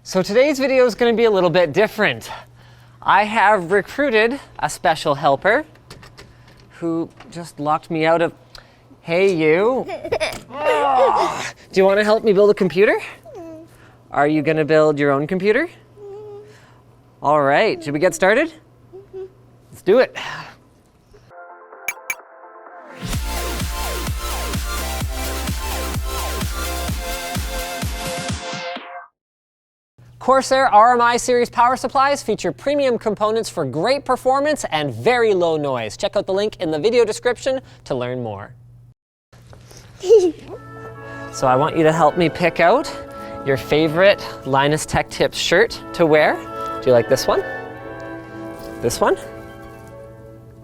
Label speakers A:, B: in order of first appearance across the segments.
A: So today's video is going to be a little bit different. I have recruited a special helper who just locked me out of... Hey, you. Oh, do you want to help me build a computer? Are you going to build your own computer? All right, should we get started? Let's do it. Corsair RMI series power supplies feature premium components for great performance and very low noise. Check out the link in the video description to learn more. So I want you to help me pick out your favorite Linus Tech Tips shirt to wear. Do you like this one? This one?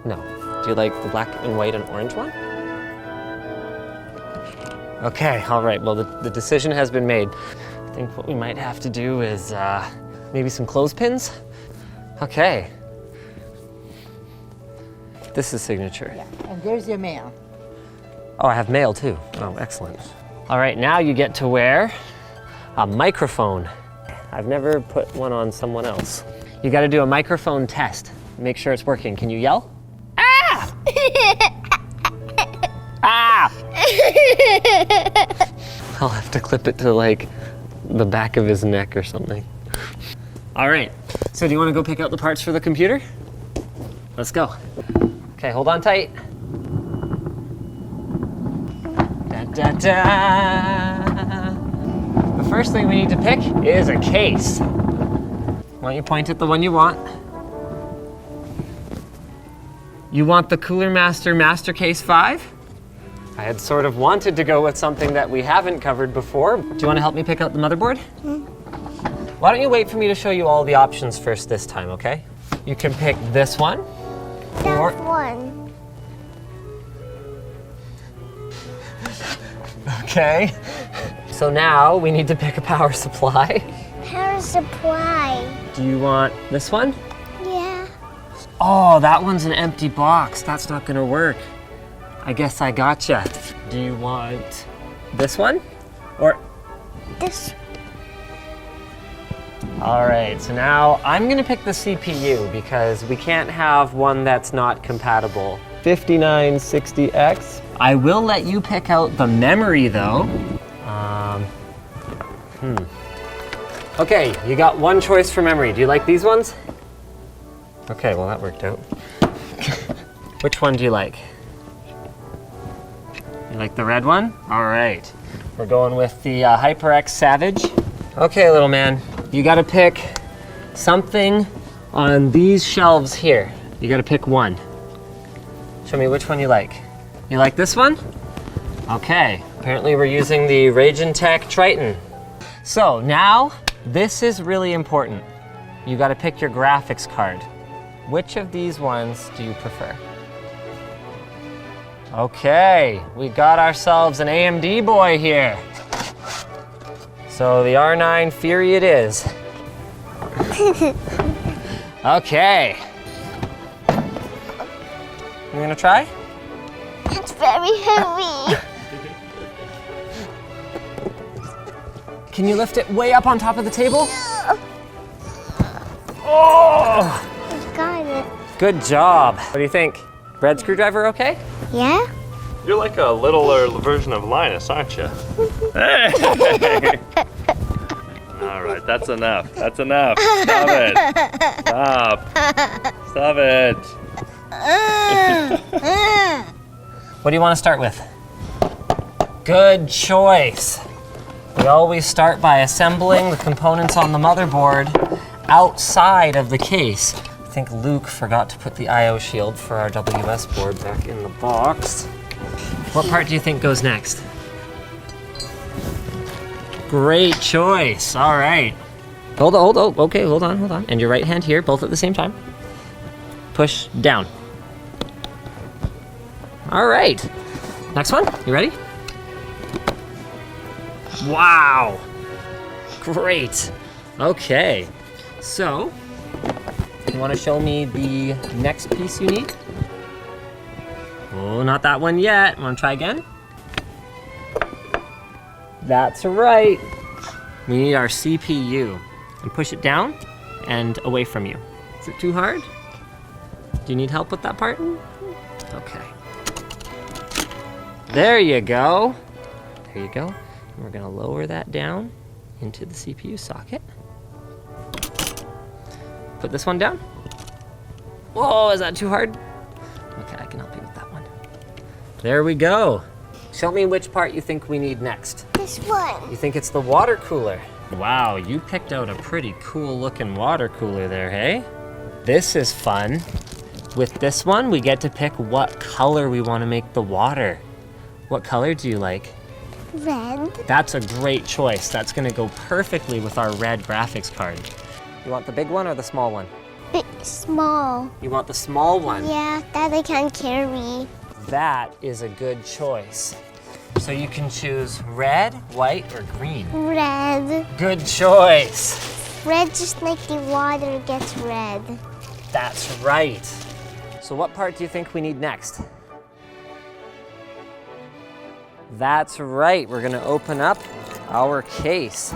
A: No. Do you like the black and white and orange one? Okay, all right, well the decision has been made. I think what we might have to do is maybe some clothespins. Okay. This is signature.
B: Yeah, and there's your mail.
A: Oh, I have mail too. Oh, excellent. All right, now you get to wear a microphone. I've never put one on someone else. You got to do a microphone test. Make sure it's working. Can you yell? Ah! Ah! I'll have to clip it to like the back of his neck or something. All right, so do you want to go pick out the parts for the computer? Let's go. Okay, hold on tight. Da, da, da. The first thing we need to pick is a case. Why don't you point at the one you want? You want the Cooler Master MasterCase 5? I had sort of wanted to go with something that we haven't covered before. Do you want to help me pick out the motherboard? Why don't you wait for me to show you all the options first this time, okay? You can pick this one.
C: That one.
A: Okay. So now we need to pick a power supply.
C: Power supply.
A: Do you want this one?
C: Yeah.
A: Oh, that one's an empty box. That's not gonna work. I guess I gotcha. Do you want this one? Or
C: This.
A: all right, so now I'm gonna pick the CPU because we can't have one that's not compatible. 5960X. I will let you pick out the memory though. Okay, you got one choice for memory. Do you like these ones? Okay, well that worked out. Which one do you like? You like the red one? All right. We're going with the HyperX Savage. Okay, little man, you gotta pick something on these shelves here. You gotta pick one. Show me which one you like. You like this one? Okay, apparently we're using the Raijintek Triton. So now, this is really important. You gotta pick your graphics card. Which of these ones do you prefer? Okay, we got ourselves an AMD boy here. So the R9 Fury it is. Okay. You gonna try?
C: It's very heavy.
A: Can you lift it way up on top of the table? Oh!
C: I got it.
A: Good job. What do you think? Bread screwdriver okay?
C: Yeah?
D: You're like a littler version of Linus, aren't you? Hey! All right, that's enough. That's enough. Stop it. Stop. Stop it.
A: What do you want to start with? Good choice. We always start by assembling the components on the motherboard outside of the case. I think Luke forgot to put the I/O shield for our WS board back in the box. What part do you think goes next? Great choice. All right. Hold on. Okay, hold on. And your right hand here, both at the same time. Push down. All right. Next one. You ready? Wow. Great. Okay. So, you want to show me the next piece you need? Oh, not that one yet. Want to try again? That's right. We need our CPU. and push it down and away from you. Is it too hard? Do you need help with that part? Okay. There you go. There you go. And we're gonna lower that down into the CPU socket. Put this one down. Whoa, is that too hard? Okay, I can help you with that one. There we go. Show me which part you think we need next.
C: This one.
A: You think it's the water cooler? Wow, you picked out a pretty cool looking water cooler there, hey? This is fun. With this one, we get to pick what color we want to make the water. What color do you like?
C: Red.
A: That's a great choice. That's gonna go perfectly with our red graphics card. You want the big one or the small one?
C: Big, small.
A: You want the small one?
C: Yeah, that I can carry.
A: That is a good choice. So you can choose red, white, or green.
C: Red.
A: Good choice.
C: Red, just like the water gets red.
A: That's right. So what part do you think we need next? That's right, we're gonna open up our case.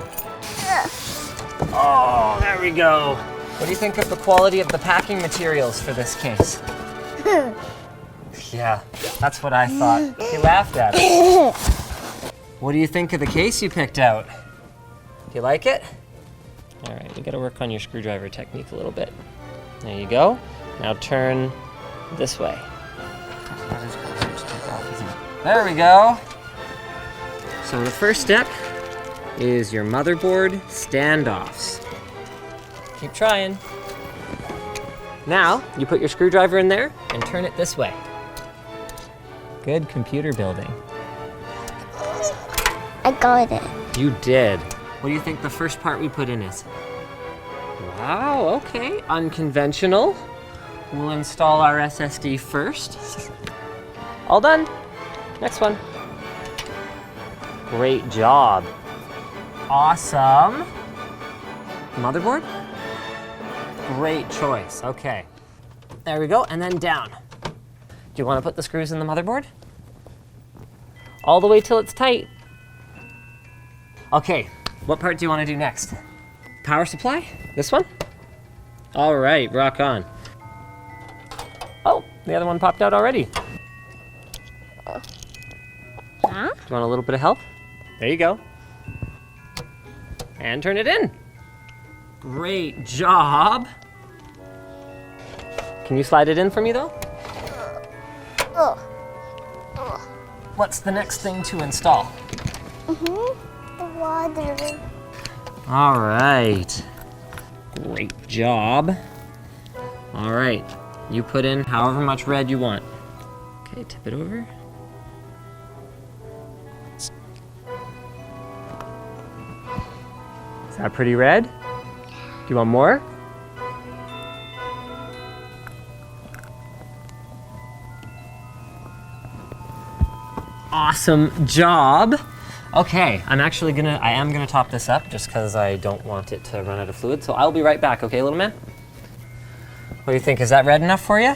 A: Oh, there we go. What do you think of the quality of the packing materials for this case? Yeah, that's what I thought. He laughed at it. What do you think of the case you picked out? Do you like it? All right, you gotta work on your screwdriver technique a little bit. There you go. Now turn this way. There we go. So the first step is your motherboard standoffs. Keep trying. Now, you put your screwdriver in there and turn it this way. Good computer building.
C: I got it.
A: You did. What do you think the first part we put in is? Wow, okay, unconventional. We'll install our SSD first. All done. Next one. Great job. Awesome. Motherboard? Great choice, okay. There we go, and then down. Do you want to put the screws in the motherboard? All the way till it's tight. Okay, what part do you want to do next? Power supply? This one? All right, rock on. Oh, the other one popped out already.
C: Huh?
A: Do you want a little bit of help? There you go. And turn it in. Great job. Can you slide it in for me though? What's the next thing to install?
C: The water.
A: All right. Great job. All right. You put in however much red you want. Okay, tip it over. Is that pretty red? Do you want more? Awesome job. Okay, I am gonna top this up just because I don't want it to run out of fluid. So I'll be right back, okay, little man? What do you think? Is that red enough for you?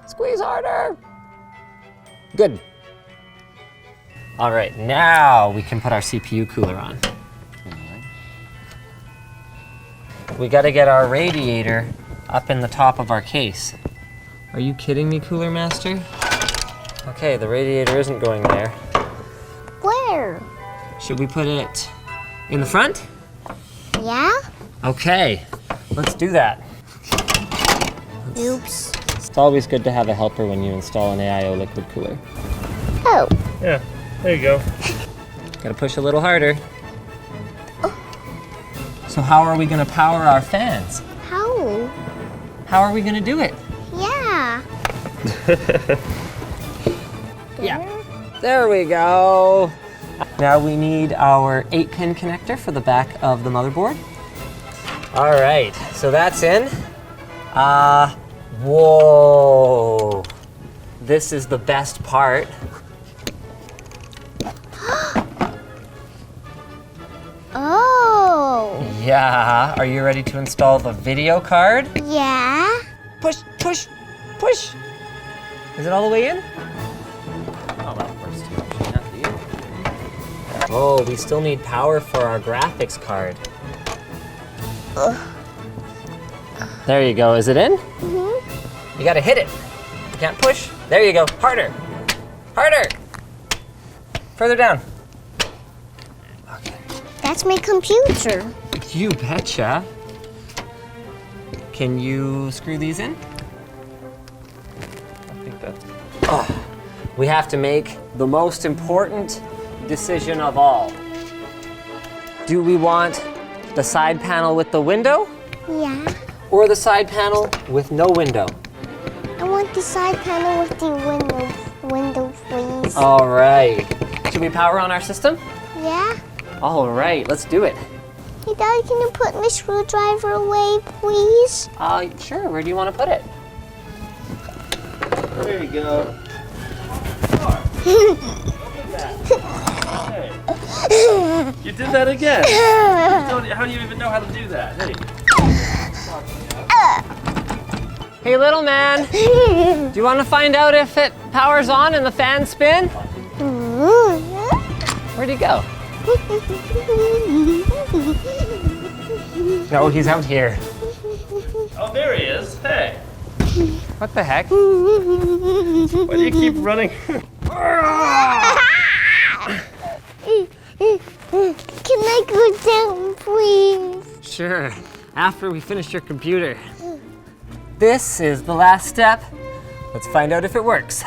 A: Squeeze harder. Good. All right, now we can put our CPU cooler on. We gotta get our radiator up in the top of our case. Are you kidding me, Cooler Master? Okay, the radiator isn't going there.
C: Where?
A: Should we put it in the front?
C: Yeah?
A: Okay, let's do that.
C: Oops.
A: It's always good to have a helper when you install an AIO liquid cooler.
C: Oh.
D: Yeah, there you go.
A: Gotta push a little harder. So how are we gonna power our fans?
C: How?
A: How are we gonna do it?
C: Yeah.
A: Yeah. There we go. Now we need our 8-pin connector for the back of the motherboard. All right, so that's in. Whoa. This is the best part.
C: Oh.
A: Yeah, are you ready to install the video card?
C: Yeah.
A: Push, push, push. Is it all the way in? Oh, that works too. Oh, we still need power for our graphics card. There you go. Is it in?
C: Mm-hmm.
A: You gotta hit it. You can't push. There you go. Harder. Harder. Further down. Okay.
C: That's my computer.
A: You betcha. Can you screw these in?
D: I think that's.
A: We have to make the most important decision of all. Do we want the side panel with the window
C: Yeah.
A: or the side panel with no window?
C: I want the side panel with the window, please.
A: All right. Should we power on our system?
C: Yeah.
A: All right, let's do it.
C: Hey, Daddy, can you put my screwdriver away, please?
A: Sure. Where do you want to put it?
D: There you go. Hey. You did that again. How do you even know how to do that? Hey.
A: Hey, little man. Do you want to find out if it powers on and the fans spin? Where'd he go? No, he's out here.
D: Oh, there he is. Hey.
A: What the heck?
D: Why do you keep running?
C: Can I go down, please?
A: Sure. After we finish your computer. This is the last step. Let's find out if it works.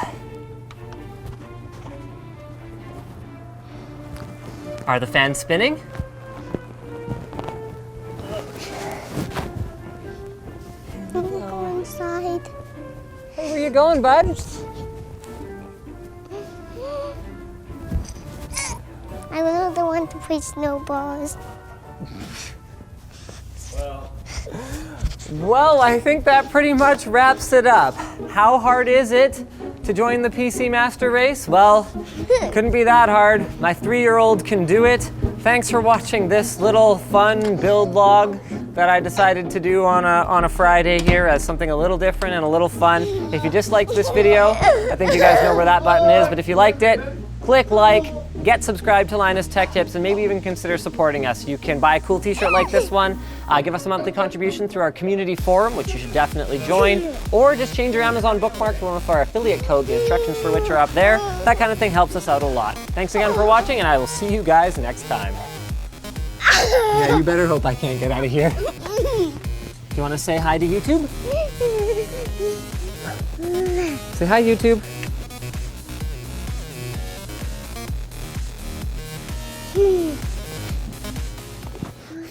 A: Are the fans spinning?
C: Let me go inside.
A: Hey, where you going, bud?
C: I'm another one to play snowballs.
A: Well, I think that pretty much wraps it up. How hard is it to join the PC Master Race? Well, couldn't be that hard. My 3-year-old can do it. Thanks for watching this little fun build log that I decided to do on a Friday here as something a little different and a little fun. If you disliked this video, I think you guys know where that button is, but if you liked it, click like, get subscribed to Linus Tech Tips, and maybe even consider supporting us. You can buy a cool t-shirt like this one, give us a monthly contribution through our community forum, which you should definitely join, or just change your Amazon bookmark to one of our affiliate codes, the instructions for which are up there. That kind of thing helps us out a lot. Thanks again for watching, and I will see you guys next time. Yeah, you better hope I can't get out of here. Do you want to say hi to YouTube? Say hi, YouTube.